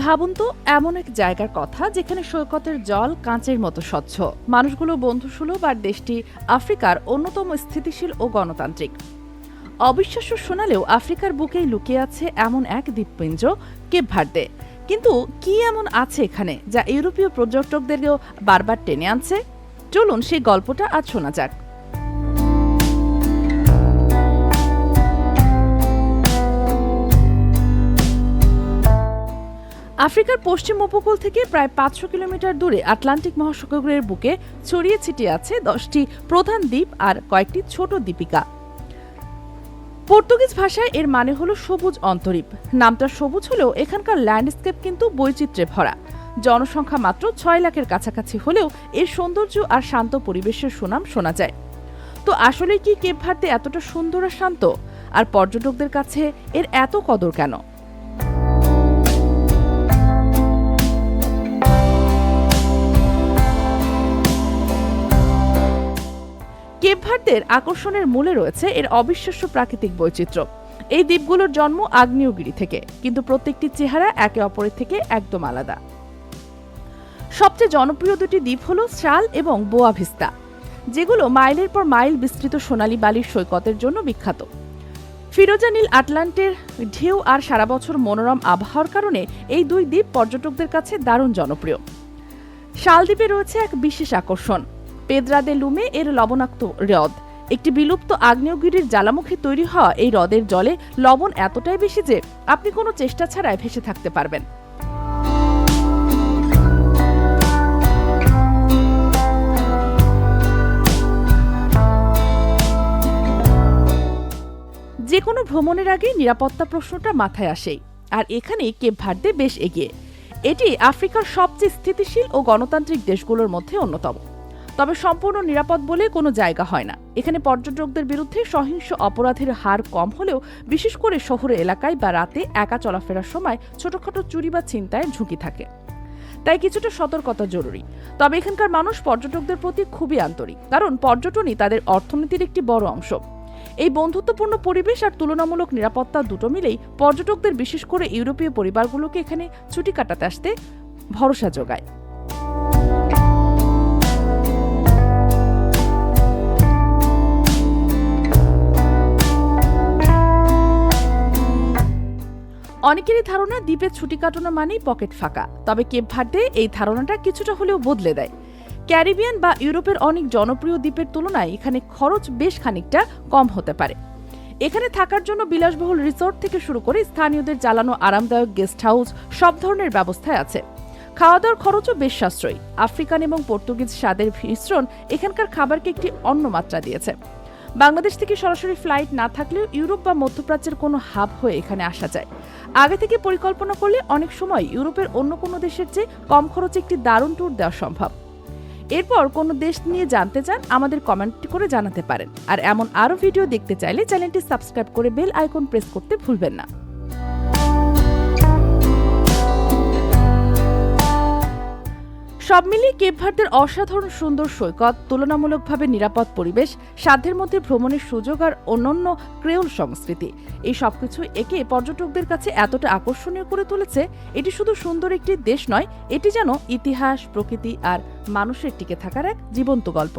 ভাবুন তো, এমন এক জায়গার কথা যেখানে সৈকতের জল কাঁচের মতো স্বচ্ছ, মানুষগুলো বন্ধুসুলভ, আর দেশটি আফ্রিকার অন্যতম স্থিতিশীল ও গণতান্ত্রিক। অবিশ্বাস্য শোনালেও আফ্রিকার বুকেই লুকিয়ে আছে এমন এক দ্বীপপুঞ্জ, কেপ ভার্দে। কিন্তু কি এমন আছে এখানে যা ইউরোপীয় পর্যটকদেরকেও বারবার টেনে আনছে? চলুন সেই গল্পটা আজ শোনা যাক। আফ্রিকার পশ্চিম উপকূল থেকে প্রায় ৫০০ কিলোমিটার দূরে আটলান্টিক মহাসাগরের বুকে ছড়িয়ে ছিটিয়ে আছে ১০টি প্রধান দ্বীপ আর কয়েকটি ছোট দ্বীপিকা। পর্তুগিজ ভাষায় এর মানে হলো সবুজ অন্তরীপ। নামটা সবুজ হলেও এখানকার ল্যান্ডস্কেপ কিন্তু বৈচিত্র্যে ভরা। জনসংখ্যা মাত্র ৬ লাখের কাছাকাছি হলেও এর সৌন্দর্য আর শান্ত পরিবেশের সুনাম শোনা যায়। তো আসলে কি কেপ ভার্দে এতটা সুন্দর আর শান্ত, আর পর্যটকদের কাছে এর এত কদর কেন? কেপ ভার্দের আকর্ষণের মূলে রয়েছে এর অবিশ্বাস্য প্রাকৃতিক বৈচিত্র্য। এই দ্বীপগুলোর জন্ম আগ্নেয়গিরি থেকে, কিন্তু প্রত্যেকটি চেহারা একে অপরের থেকে একদম আলাদা। সবচেয়ে জনপ্রিয় দুটি দ্বীপ হল শাল এবং বোয়া ভিস্তা, যেগুলো মাইলের পর মাইল বিস্তৃত সোনালী বালির সৈকতের জন্য বিখ্যাত। ফিরোজা নীল আটলান্টের ঢেউ আর সারা বছর মনোরম আবহাওয়ার কারণে এই দুই দ্বীপ পর্যটকদের কাছে দারুণ জনপ্রিয়। শাল দ্বীপে রয়েছে এক বিশেষ আকর্ষণ, পেদ্রা দে লুমে এর লবণাক্ত হ্রদ। একটি বিলুপ্ত আগ্নেয়গিরির জ্বালামুখী তৈরি হওয়া এই হ্রদের জলে লবণ এতটাই বেশি যে আপনি কোনো চেষ্টা ছাড়াই ভেসে থাকতে পারবেন। যে কোনো ভ্রমণের আগে নিরাপত্তা প্রশ্নটা মাথায় আসেই, আর এখানেই কেপ ভার্দে বেশ এগিয়ে। এটি আফ্রিকার সবচেয়ে স্থিতিশীল ও গণতান্ত্রিক দেশগুলোর মধ্যে অন্যতম। তবে সম্পূর্ণ নিরাপদ বলে কোনো জায়গা হয় না। এখানে পর্যটকদের বিরুদ্ধে সহিংস অপরাধের হার কম হলেও বিশেষ করে শহরে এলাকায় বা রাতে একা চলাফেরার সময় ছোটখাটো চুরি বা ছিনতাইয়ের ঝুঁকি থাকে। তাই কিছুটা সতর্কতা জরুরি। তবে এখানকার মানুষ পর্যটকদের প্রতি খুবই আন্তরিক, কারণ পর্যটনই তাদের অর্থনীতির একটি বড় অংশ। এই বন্ধুত্বপূর্ণ পরিবেশ আর তুলনামূলক নিরাপত্তা দুটো মিলেই পর্যটকদের, বিশেষ করে ইউরোপীয় পরিবারগুলোকে এখানে ছুটি কাটাতে আসতে ভরসা যোগায়। অনেকেরই ধারণা দ্বীপে ছুটি কাটানো মানেই পকেট ফাঁকা। তবে কেপ ভার্দে এই ধারণাটা কিছুটা হলেও বদলে দেয়। ক্যারিবিয়ান বা ইউরোপের অনেক জনপ্রিয় দ্বীপের তুলনায় এখানে খরচ বেশ খানিকটা কম হতে পারে। এখানে থাকার জন্য বিলাসবহুল রিসোর্ট থেকে শুরু করে স্থানীয়দের জ্বালানো আরামদায়ক গেস্ট হাউস সব ধরনের ব্যবস্থায় আছে। খাওয়া দাওয়ার খরচও বেশ সাশ্রয়ী। আফ্রিকান এবং পর্তুগিজ স্বাদের মিশ্রণ এখানকার খাবারকে একটি অন্য মাত্রা দিয়েছে। বাংলাদেশ থেকে সরাসরি ফ্লাইট না থাকলেও ইউরোপ বা মধ্যপ্রাচ্যের কোনো হাব হয়ে এখানে আসা যায়। আগে থেকে পরিকল্পনা করলে অনেক সময় ইউরোপের অন্য কোনো দেশের চেয়ে কম খরচে একটি দারুণ ট্যুর দেওয়া সম্ভব। এরপর কোনো দেশ নিয়ে জানতে চান, আমাদের কমেন্ট করে জানাতে পারেন। আর এমন আরও ভিডিও দেখতে চাইলে চ্যানেলটি সাবস্ক্রাইব করে বেল আইকন প্রেস করতে ভুলবেন না। সব মিলিয়ে কেপ ভার্দের অসাধারণ সুন্দর সৈকত, তুলনামূলকভাবে নিরাপদ পরিবেশ, সাধ্যের মধ্যে ভ্রমণের সুযোগ আর অন্যান্য ক্রেওল সংস্কৃতি, এই সবকিছু একে পর্যটকদের কাছে এতটা আকর্ষণীয় করে তুলেছে। এটি শুধু সুন্দর একটি দেশ নয়, এটি যেন ইতিহাস, প্রকৃতি আর মানুষের টিকে থাকার এক জীবন্ত গল্প।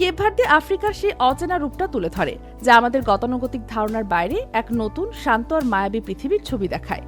কেপ ভার্দে আফ্রিকার সেই অচেনা রূপটা তুলে ধরে, যা আমাদের গতানুগতিক ধারণার বাইরে এক নতুন, শান্ত আর মায়াবী পৃথিবীর ছবি দেখায়।